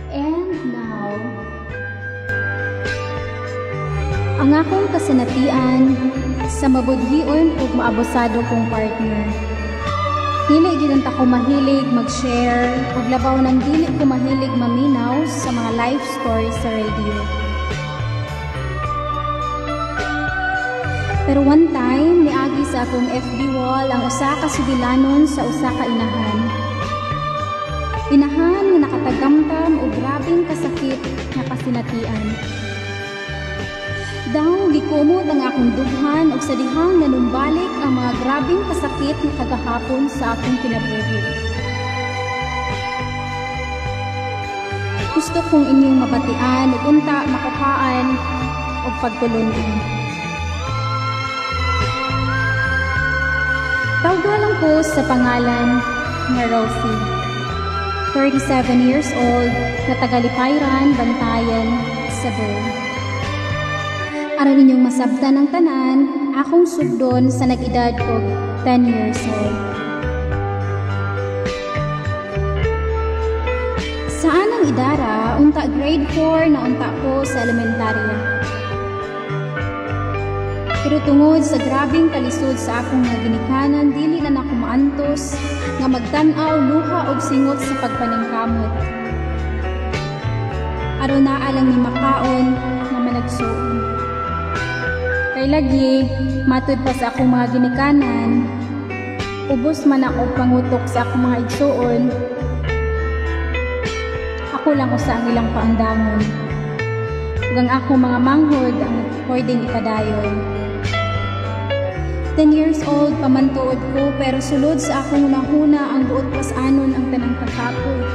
And now, ang akong kasinatian sa mabudhion ug maabusado kong partner. Dili gyud ta ko mahilig mag-share ug labaw nang dili ko mahilig maminaw sa mga life stories sa radio. Pero one time, niagi sa akong FB wall ang usa ka sibilanon sa usa ka inahan. Inahan nga nakatagamtam o grabing kasakit na kasinatian. Daw gikumot ang akong dughan ug sa dihang nanumbalik ang mga grabing kasakit na kagahapon sa akong kinabuhi. Gusto kong inyong mabatian ug unta makuhaan ug pagtulunan. Tawgalan ko sa pangalan nga Rosie, 37 years old, na taga-Lipayran, Bantayan, Cebu. Aron ninyong masabtan ng tanan, akong sugdon sa nag-edad ko 10 years old. Saan ang idara, unta grade 4 na unta ko sa elementarya. Pero tungod sa grabing kalisod sa akong mga ginikanan, dili na ako maantos nga magtan-aw, luha og singot sa pagpaningkamot. Aron naa lang ni makaon nga managsuon. Kay lagi, matud pa sa akong mga ginikanan, ubos man ako pangutok sa akong mga igsuon, ako lang usa ang ilang paandamon. Ug ang akong mga manghod ang pwedeng ipadayon. 10 years old, pamantuod ko, pero sulod sa akong unahuna ang buot pasanon ang tanang kakapoy.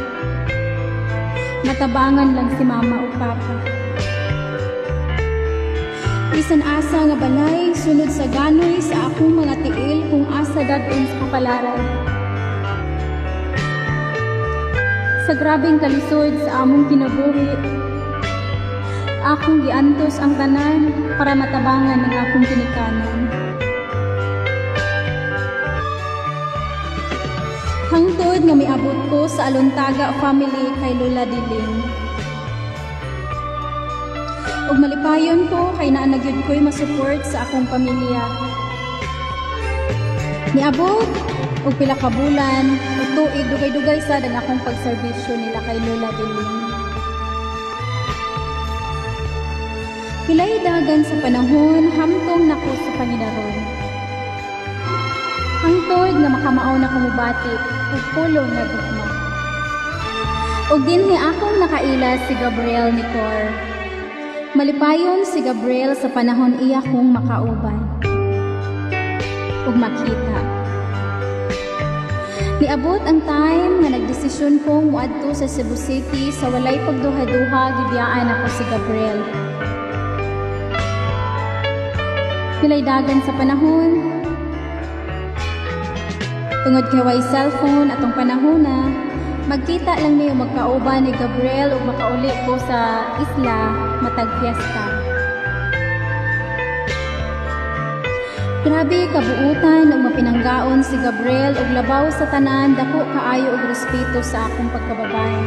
Natabangan lang si mama o papa. Bisan asa nga balay, sulod sa ganoy sa akong mga tiil kung asa dadun sa kapalaran. Sa grabing kalisod sa among kinabuhi, akong giantos ang tanan para matabangan ng akong kinikanan. Hangtod nga miabot ko sa Alontaga family kay Lola Diling. Ug malipayon ko kay naa na gyud ko'y masupport sa akong pamilya. Niabot og pila ka bulan, ug tuig dugay-dugay sad ang akong pagserbisyo nila kay Lola Diling. Pilay dagan sa panahon, hamtong nako sa Panginoon. Hangtod nga makamao na kumubati ug pulong nga gugma. Ug dinhi akong nakaila si Gabriel ni Cor. Malipayon si Gabriel sa panahon iya kong makauban ug makita. Niabot ang time nga nagdesisyon kong muadto sa Cebu City sa walay pagduha-duha, gibiyaan ako si Gabriel. Pilay dagan sa panahon, tungod kay way cellphone atong panahona, magkita lang niyo magkauban ni Gabriel ug makauli ko sa isla matag fiesta. Grabe kabuutan ug mapinanggaon si Gabriel ug labaw sa tanan, dako kaayo og respeto sa akong pagkababae.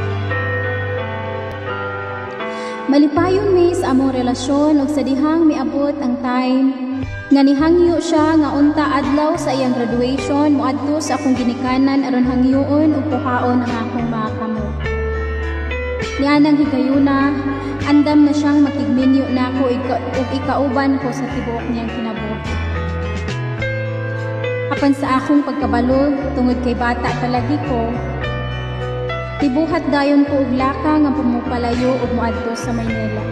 Malipayon mi sa among relasyon ug sa dihang miabot ang time nga nihangyo siya nga unta adlaw sa iyang graduation, muadto sa akong ginikanan aron hangyoon ug puhaon ang akong mga kamot. Nianang higayuna, andam na siyang makigminyo nako ug ikauban ko sa tibuok niyang kinabuhi. Apan sa akong pagkabalo, tungod kay bata palagi ko, tibuhat dayon ko og laka nga pumupalayo ug muadto sa Maynila.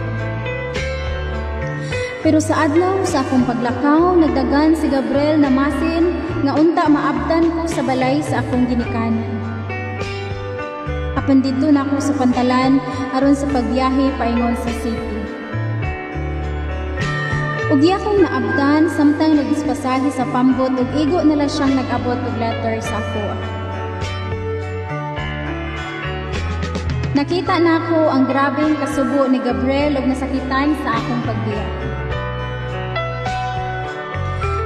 Pero sa adlaw sa akong paglakaw, nagdagan si Gabriel na masin nga unta maabdan ko sa balay sa akong ginikanan. Apan dito na ako sa pantalan aron sa pagbiyahe paingon sa city. Ug iya kong naabdan samtang nagispasahe sa pambot ug igo nila siyang nag-abot og letter sa ako. Nakita na ako ang grabeng kasubo ni Gabriel ug nasakitan sa akong pagbiyahe.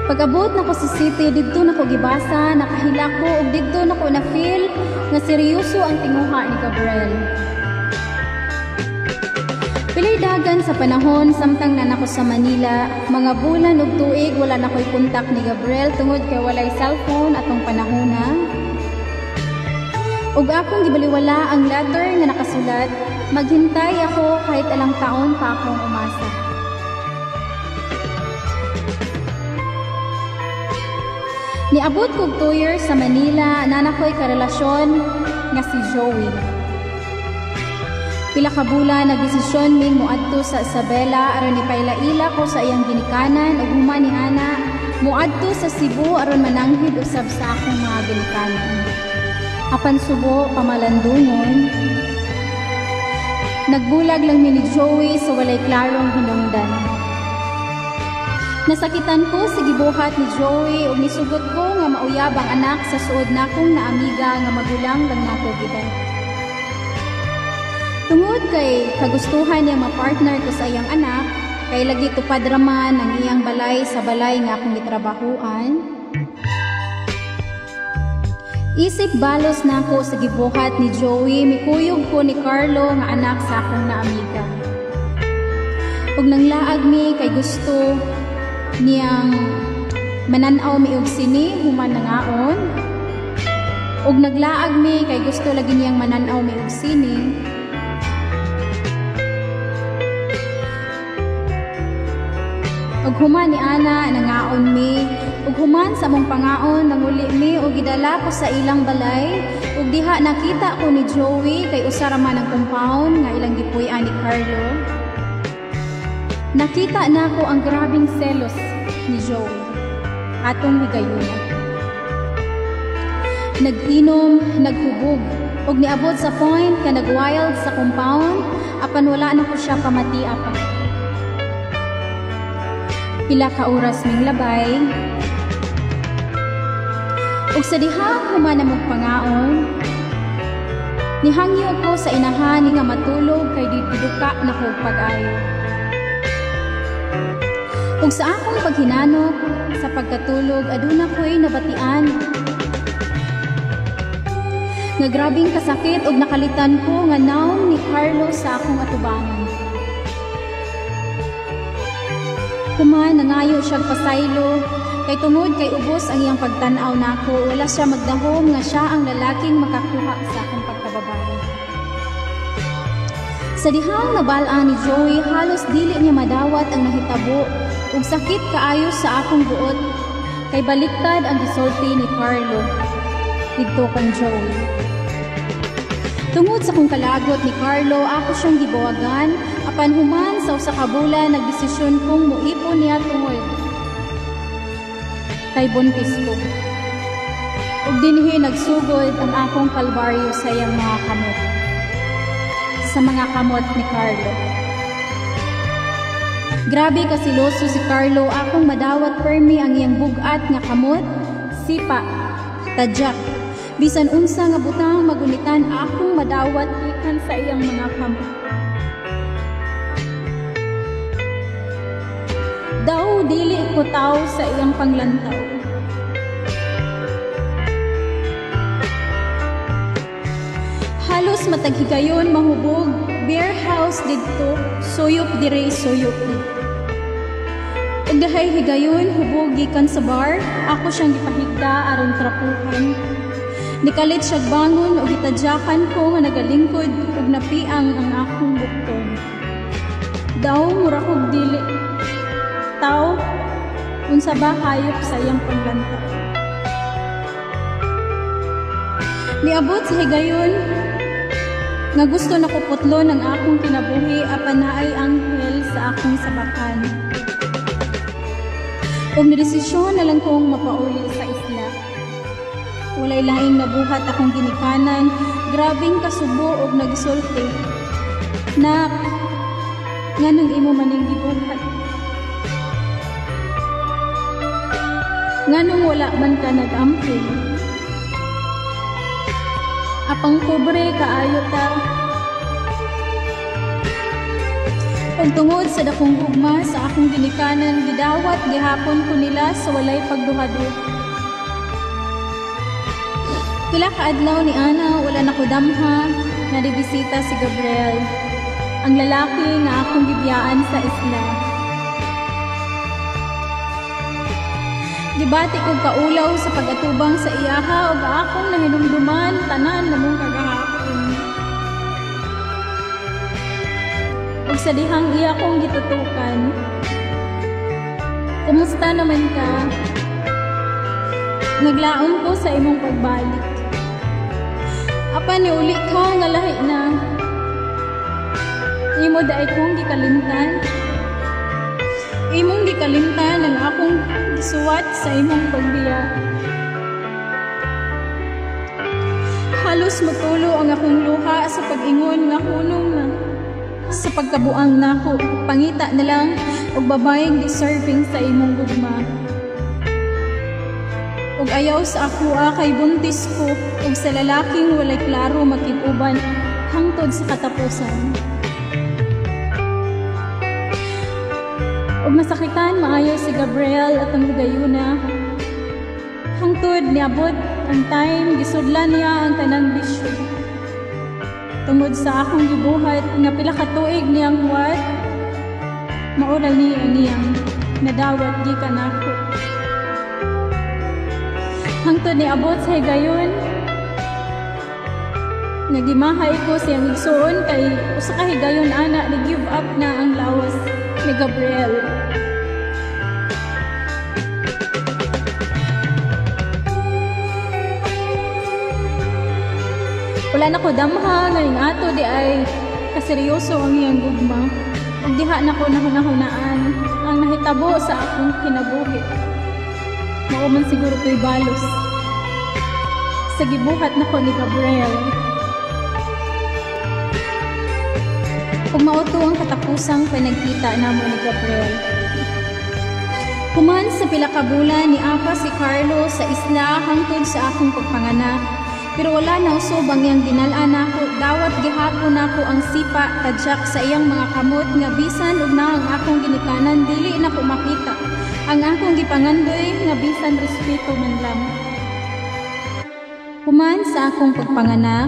Pag-abot na ko sa city, dito na ko gibasa, nakahila ko, ug dito na ko na-feel nga seryoso ang tinguha ni Gabriel. Pilay dagan sa panahon samtang nanako sa Manila, mga bulan ug tuig wala na ko'y kontak ni Gabriel tungod kay walay cellphone atong panahona. Ug akong gibaliwala ang letter nga nakasulat, maghintay ako kahit alang taon pa akong umasa. Niabot kog 2 years sa Manila, nanakoy karelasyon nga si Joey. Pila ka bulan nagdesisyon ming moadto sa Isabela aron ipailaila ko sa iyang ginikanan ug human ni ana moadto sa Cebu aron mananghid usab sa akong mga ginikanan. Apan subo pamalandungon, nagbulag lang mi ni Joey sa walay klarong hinungdan. Nasakitan ko sa gibuhat ni Joey ug nisugot ko nga mauyab ang anak sa suod nakong na amiga nga magulang lang nato giday. Tungod kay kagustuhan niya ma-partner ko sa iyang anak, kay lagi tupad raman ang iyang balay sa balay nga akong gitrabahuan. Isip balos na ako sa gibuhat ni Joey, mikuyog ko ni Carlo nga anak sa akong na amiga. Ug nanglaag mi kay gusto niyang mananaw mi og sini human nangaon. Ug naglaag mi kay gusto lagi niyang mananaw mi og sini. Ug human ni ana nangaon mi, ug human sa among pangaon nanguli mi ug gidala ko sa ilang balay, ug diha nakita ko ni Joey kay usa ra man ang compound nga ilang gipuy-an ni Carlo. Nakita na ko ang grabing selos ni Joey atong higayuna. Nag-inom, naghubog, ug niabot sa point ka nag-wild sa compound apan wala na ko siya pamatia pa. Pila ka oras ming labay, ug sa dihang human na magpangaon, nihangyo ko sa inahan nga matulog kay diduka na kog pag-ayo. Ug sa akong paghinanok sa pagkatulog aduna ko'y nabatian nga grabing kasakit ug nakalitan ko nga naong ni Carlo sa akong atubangan. Human nangayo siya pasaylo kay tungod kay ubos ang iyang pagtan-aw nako, wala siya magdahom nga siya ang lalaking makakuha sa akong pagkababae. Sa dihang nabalaan ni Joey, halos dili niya madawat ang nahitabo ug sakit kaayo sa akong buot kay baliktad ang gisulti ni Carlo didto kan Joey. Tungod sa kong kalagot ni Carlo, ako siyang gibawagan, apan human sa usa ka bulan nagdesisyon kong muipon niya tungod kay buntis ko. Ug dinhi nagsugod ang akong kalbaryo sa iyang mga kamot. Sa mga kamot ni Carlo. Grabe kasiloso si Carlo, akong madawat permi ang iyang bugat nga kamot, sipa, tadyak. Bisan unsa nga butang magunitan akong madawat ikan sa iyang mga kamot. Daw dili ko tao sa iyang panglantaw. Halos mataghigayon mahubog, beer house didto, suyop dire suyop. Ug dahay higayon hubog gikan sa bar, ako siyang gipahigda aron trapuhan. Nikalit siya bangon o gitadyakan ko nga nagalingkod ug napiang ang akong bukton. Daw mura kog dili. Tao, unsa ba hayop sa iyang panglantaw. Niabot sa higayon nga gusto na ko putlon ang akong kinabuhi apan naay anghel sa akong sabakan. Ug nidesisyon na lang kong mapauli sa isla. Walay laing nabuhat akong ginikanan, grabing kasubo og nagsulti. Nak, nganong imo maning gibuhat? Nganong wala man ka nag-amping? Apang pobre kaayo ta. Ug tungod sa dakong gugma sa akong ginikanan, gidawat gihapon ko nila sa walay pagduha-duha. Pila ka adlaw ni ana wala na ko damha na dibisita si Gabriel. ang lalaki nga akong gibiyaan sa isla. Gibati kong kaulaw sa pagatubang sa iyaha ug akong nahinumduman tanan namong kagahapon. Ug sa dihang iya kong gitutukan, kumusta naman ka? Naglaon ko sa imong pagbalik. Apa ni uli ka nga lahi na? Imo daay kong gikalimtan. Imong gikalimtan ang akong gisuwat sa imong pagbiya. Halos matulo ang akong luha sa pag-ingon nga hunong na sa pagkabuang nako. Pangita na lang og babayeng deserving sa imong gugma. Ug ayaw sa ako kay buntis ko ug sa lalaking walay klaro makig-uban hangtod sa katapusan. Ug masakitan maayo si Gabriel at ang higayuna. Hangtod niabot ang time gisudlan niya ang tanang bisyo. Tungod sa akong gibuhat nga pila ka tuig niyang huwat, maura niya niyang nadawat gikan ako. Hangtod niabot sa higayon, nagimahay ko siyang igsuon kay usa ka higayon ana ni give up na ang lawas ni Gabriel. Wala na ko damha nga ning ato di ay kaseryoso ang iyang gugma. Ug diha na ko nahunahunaan ang nahitabo sa akong kinabuhi. Mao man siguro ko'y balos sa gibuhat na ko ni Gabriel. Kung mauto ang katapusang pinagkita namo ni Gabriel. Human sa pila ka bulan ni Apa si Carlo sa isla hangtod sa akong pagpanganak. Pero wala na usob ang iyang dinalaan ako. Dawat gihapon ako ang sipa tadyak sa iyang mga kamot nga bisan ug na ang akong ginikanan dili na ko makita. Ang akong gipangandoy nga bisan respeto man lang. Human sa akong pagpanganak,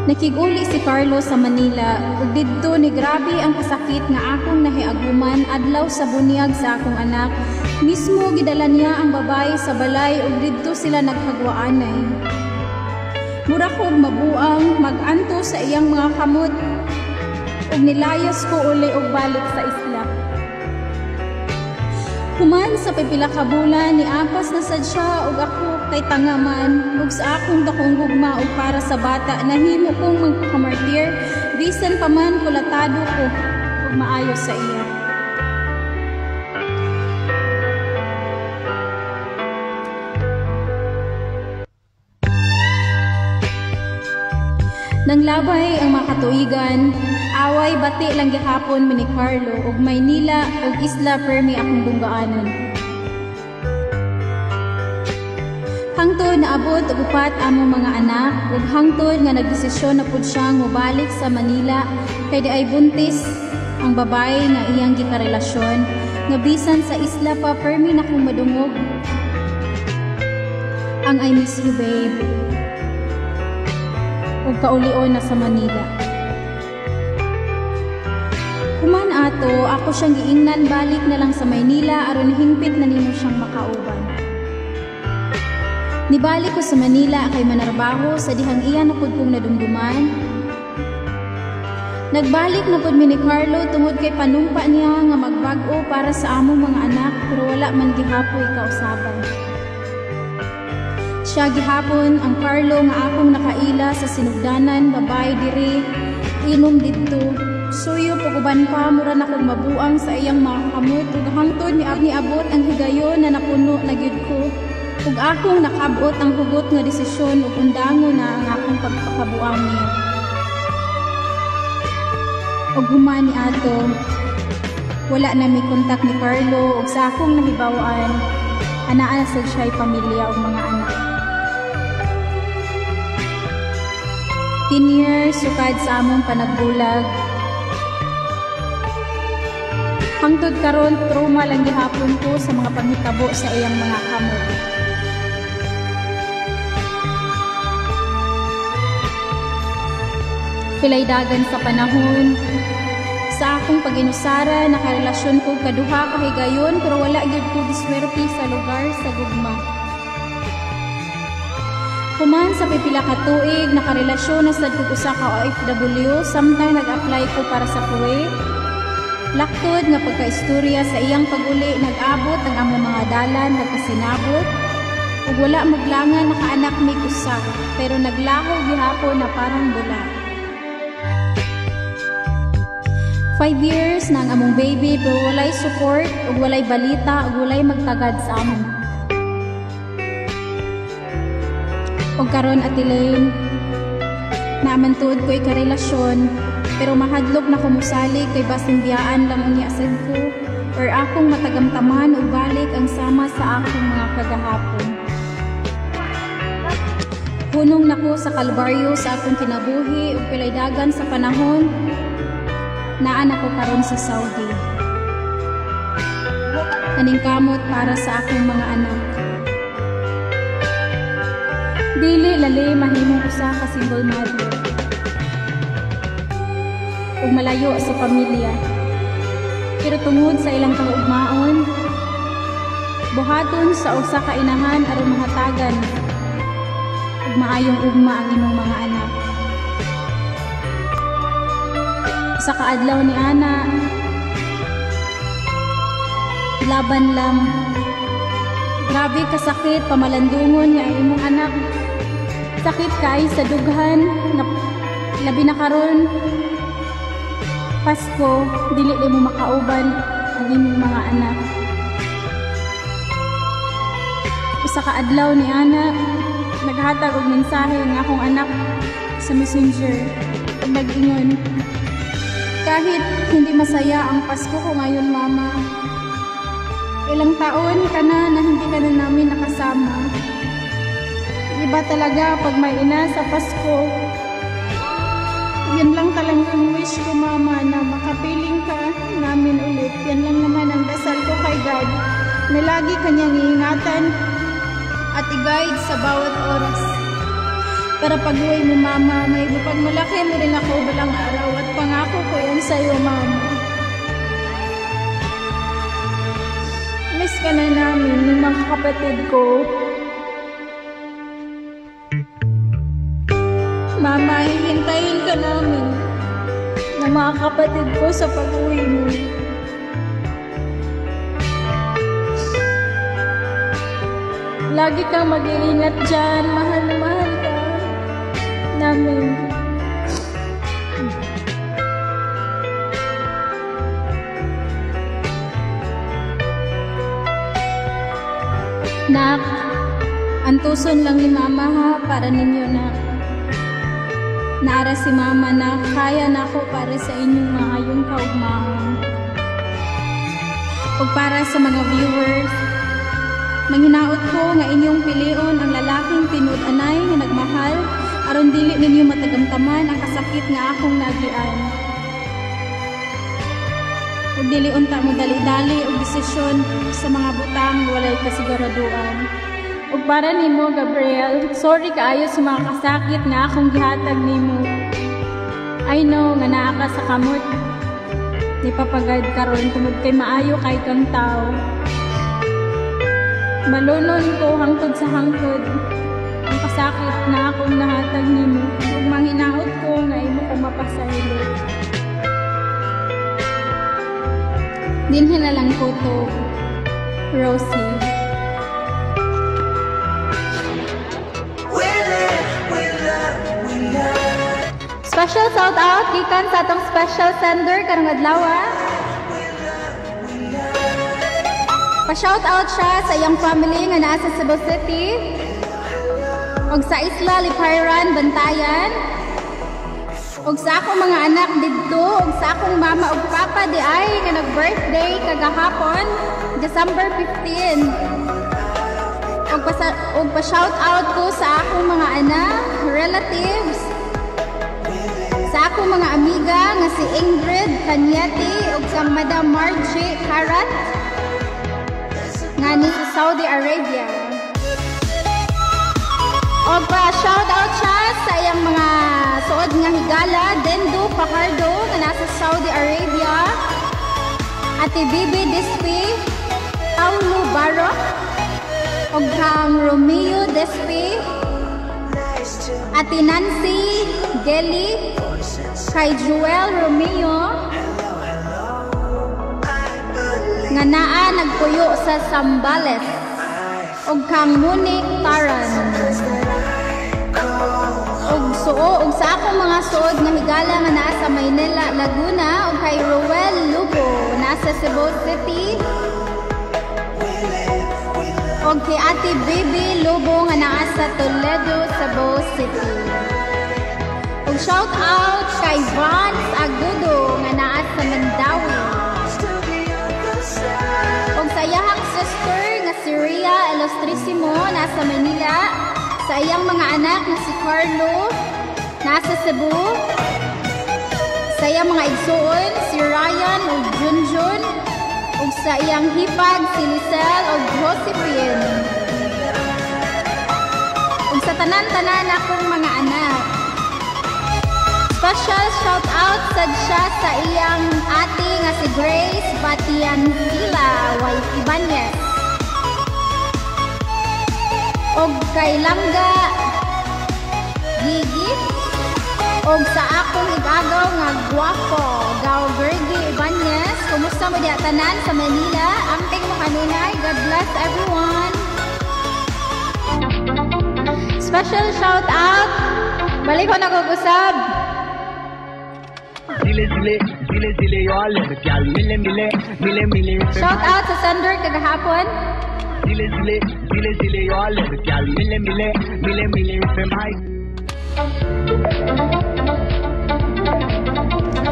nakig-uli si Carlo sa Manila ug didto ni grabe ang kasakit nga akong nahiaguman adlaw sa bunyag sa akong anak. Mismo gidala niya ang babae sa balay ug didto sila naghagwaanay. Mura ko mabuang mag-anto sa iyang mga kamot ug nilayas ko uli og balik sa isla. Human sa pipila ka bulan ni apas na sad siya ug ako kay tangaman ug sa akong dakong gugma ug para sa bata nahimo kong magpakamartir bisan pa man kulatado ko ug maayo sa iya. Nang labay ang mga katuigan, away bati lang gihapon mi ni Carlo ug Maynila ug Isla Permi akong dunggaanon. Hangtod naabot og upat among mga anak ug hangtod nga nagdesisyon na pud siyang mobalik sa Manila kay di ay buntis ang babae nga iyang gikarelasyon nga bisan sa Isla pa Permi na kong madungog ang I miss you babe ug kaulion na sa Manila. Human ato, ako siyang giingnan balik na lang sa Maynila aron hingpit na nimo siyang makauban. Nibalik ko sa Manila kay manarbaho sa dihang iya na pud kong nadumduman. Nagbalik na pud mi ni Carlo tungod kay panumpa niya nga magbag-o para sa among mga anak pero wala man gihapoy kausaban. Siya gihapon ang Carlo nga akong nakaila sa sinugdanan, babae diri, inom didto. Suyo paguban pa mura na kog mabuang sa iyang mga kamot ug hangtod niabot ang higayon na napuno na gyud ko. Ug akong nakabot ang hugot nga desisyon ug undangon na ang akong pagpakabuang niya. Ug human ni ato, wala na mi kontak ni Carlo ug sa akong nahibawaan, anaa sa siya'y pamilya ug mga anak. 10 years sukad sa among panagbulag. Hangtod karon trauma lang gihapon ko sa mga panghitabo sa iyang mga kamot. Pilay dagan sa panahon. Sa akong pag-inusara, nakarelasyon ko kaduha kahigayon pero wala gyud ko diswerte sa lugar sa gugma. Human sa pipila ka tuig, nakarelasyon na sad ko usa ka OFW, samtang nag-apply ko para sa Kuwait. Laktod nga pagkaistorya sa iyang pag-uli, nag-abot ang among mga dalan, nagkasinabot. Ug wala maglangan nakaanak mi usa, pero naglaho gihapon na parang bula. 5 years na ang among baby pero walay support ug walay balita ug walay magtagad sa amon. Ug karon atilain naman tuod ko'y karelasyon pero mahadlok na kumusalig kay basing biyaan lang unya sad ko or akong matagamtaman ug balik ang sama sa akong mga kagahapon. Punong nako sa kalbaryo sa akong kinabuhi ug pilay dagan sa panahon naan ako karon sa Saudi. Aningkamot para sa akong mga anak. Dili lali mahimong usa ka single mother. Ug malayo sa pamilya. Pero tungod sa ilang kaugmaon, buhaton sa usa ka inahan aron mahatagan ug maayong ugma ang imong mga anak. Sa kaadlaw ni ana, laban lang. Grabe kasakit, pamalandungon nga imong anak. Sakit kay sa dughan, labi na karon. Pasko, dili mo makauban ang imong mga anak. Sa kaadlaw ni ana, naghatag og mensahe ng akong anak sa Messenger. Nag-ingon, kahit hindi masaya ang Pasko ko ngayon, Mama. Ilang taon ka na hindi ka na namin nakasama. Iba talaga pag may ina sa Pasko. Yan lang talagang wish ko, Mama, na makapiling ka namin ulit. Yan lang naman ang dasal ko kay God, na lagi kanyang iingatan at i-guide sa bawat oras. Para pag-uwi mo, Mama, may malaki mo rin ako balang araw at pangako ko yan sa'yo, Mama. Miss ka na namin ng mga kapatid ko. Mama, hihintayin ka namin ng mga kapatid ko sa pag-uwi mo. Lagi kang mag-iingat dyan, mahal na mahal ka namin. Nak, antuson lang ni Mama ha, para ninyo na naara si Mama na kaya na ako para sa inyong maayong kaugmaon. O para sa mga viewers, manghinaot ko nga inyong pilion ang lalaking tinud-anay nga nagmahal aron dili ninyo matagamtaman ang kasakit nga akong nagian. Ug dili unta mo dali-dali og desisyon sa mga butang walay kasiguraduan. Ug para nimo, Gabriel, sorry kaayo sa mga kasakit nga akong gihatag nimo. I know nga naa ka sa kamot ni papagad karon tungod kay maayo kay kang tao. Malunon ko hangtod sa hangtod ang kasakit na akong nahatag nimo ug manghinaot ko nga imo ko mapasaylo. Dinhi na lang ko to, Rosie. Special shout out gikan sa atong special sender karong adlaw. Pa-shout out siya sa iyang family nga naa sa Cebu City og sa Isla Liparan, Bantayan. Og sa akong mga anak didto, og sa akong mama og papa di ay nga nag-birthday kagahapon, December 15. Og pa-shout out ko sa akong mga anak, relatives, sa akong mga amiga nga si Ingrid Kanyati og sa Madam Margie Karat nga ni sa Saudi Arabia. Og pa-shout out siya sa iyang mga suod suod nga higala, Dendo Fajardo nga nasa Saudi Arabia. Ate Bibi Despe, Paulo Barro, og kang Romeo Despe. Ate Nancy Geli, kay Joel Romeo, nga naa nagpuyo sa Sambales, og kang Monique Taran. Og suo, og sa akong mga suod nga higala nga naa sa Maynila, Laguna, og kay Roel Lugo, nasa Cebu City. Og kay Ate Bibi Lubo nga naa sa Toledo, Cebu City. Og shout out kay Vance Agudo nga naa sa Mandawi. Og sa iyahang sister nga si Rhea Elostrissimo nasa Manila. Sa iyang mga anak na si Carlo nasa Cebu. Sa iyang mga igsuon si Ryan ug Junjun. Ug sa iyang hipag si Lisel ug Josephine. Ug sa tanan-tanan akong mga anak. Special shout out sad siya sa iyang ate nga si Grace Batiancila Ibanez. Og kay Langga Gigi. Og sa akong igagaw nga gwapo, Gaw Gergie Ibanez. Kumusta mo diya tanan sa Manila? Amping mo kanunay. God bless everyone. Special shout out. Balik ko nagugusab. Shout out sa Sender kagahapon.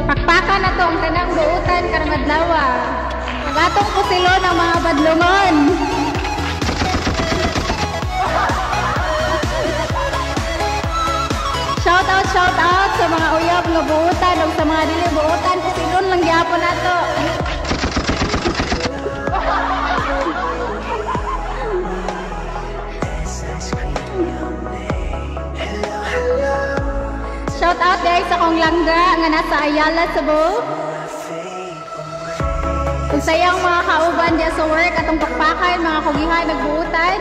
Pakpakan na to ang tanang buutan karang adlaw. Pagatong ko silo ng mga badlungon. Shout out sa mga uyab nga buutan ug sa mga dili buutan kusilon lang gyapon nato. Shout out guys sa kong langga nga nasa Ayala, Cebu. Ug sa iyang mga kauban diya sa work atong pakpakan mga kugihan nagbuutan.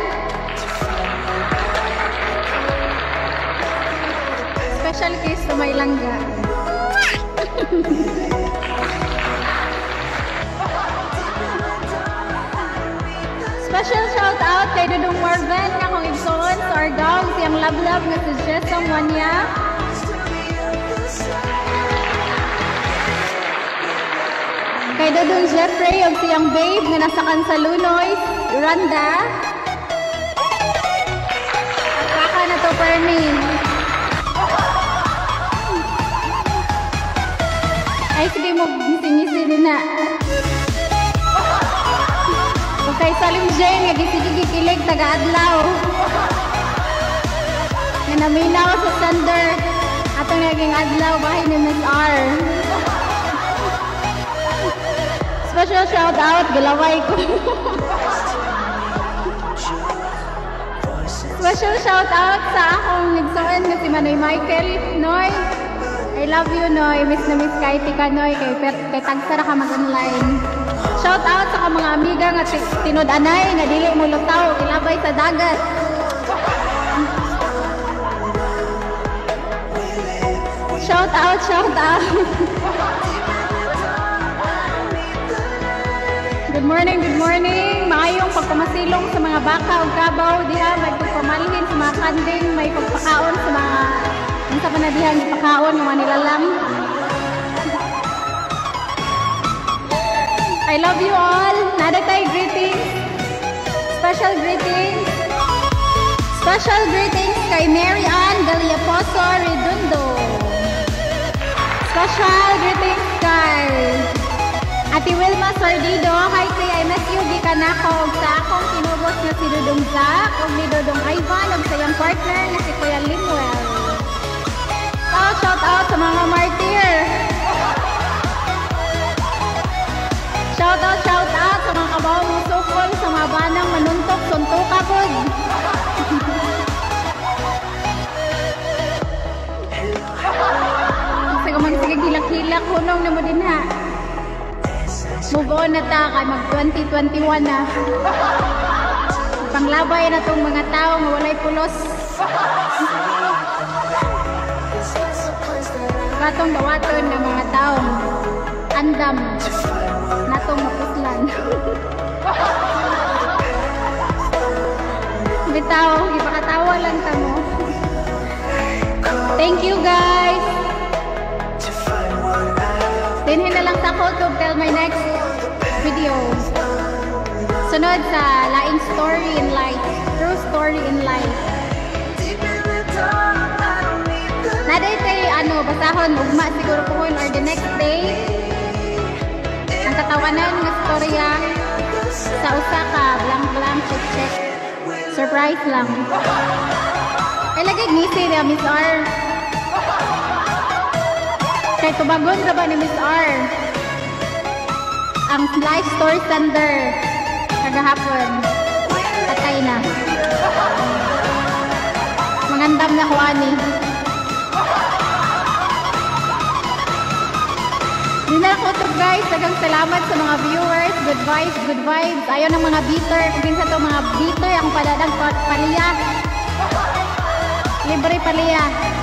Special case sa may langga. Special shout out kay Dudong Marvin nga kong igsoon sa Argao siyang love nga si Jessong Wanya. Kay Dudong Jeffrey og siyang babe nga nasa Kansalunoy, Randa. Kaka na to Permi. Ay, sige mo, ngisi-ngisi din na. Okay, Salim Jane, nga gisigigikilig, taga-adlaw. Nga naminaw sa Thunder, atong naging adlaw, bahay ni Ms. R. Special shout out, gilaway ko. Special shout out sa akong nagsoon nga si Manay Michael, Noy. I love you, Noy. Miss na miss kay Tika, Noy. Kay tagsara ka mag-online. Shout out sa mga amiga nga tinud-anay nga dili mo lutaw, ilabay sa dagat. Shout out, shout out. Good morning, good morning. Maayong pagpamasilong sa mga baka o kabaw. Diha, may pagpamalhin sa mga kanding, may pagpakaon sa mga sa panadihan ipakaon ng mga nilalang. I love you all. Nadatay greetings. Special greetings. Special greetings kay Mary Ann Galiaposo Redondo. Special greetings kay Ate Wilma Sardido. Hi kay I miss you gikan ako sa akong tinubos nga si Dudong Zack ug ni Dudong Ivan ug sa iyang partner nga si Kuya Linwell. Shout out sa mga martyr. Shout out sa mga kabawang musukol, sa mga banang manuntok, suntuka pod. ka magsigig hilak-hilak, hunong na mo din ha. Move on na ta, kay mag 2021 na. Panglabay na tong mga tao nga walay pulos. Katong dawaton ng mga taong andam natong maputlan. Bitaw, ipakatawa lang ta mo. Thank you guys. Dinhin na lang sa ako to tell my next video. Sunod sa laing story in life. True story in life. Naday kay basahon, ugma siguro po or the next day. Ang katawanan ng storya sa usa ka blank check. Surprise lang. Ay lagi ngisi niya Miss R. Kay tubagon ra ba ni Miss R? Ang life story standard kagahapon. Patay na. Mangandam na ko ani. Di na ako to guys. Dagang salamat sa mga viewers. Good vibes. Ayaw ng mga beater. Kung sa to mga beater, ang paladag paliya. Libre paliya.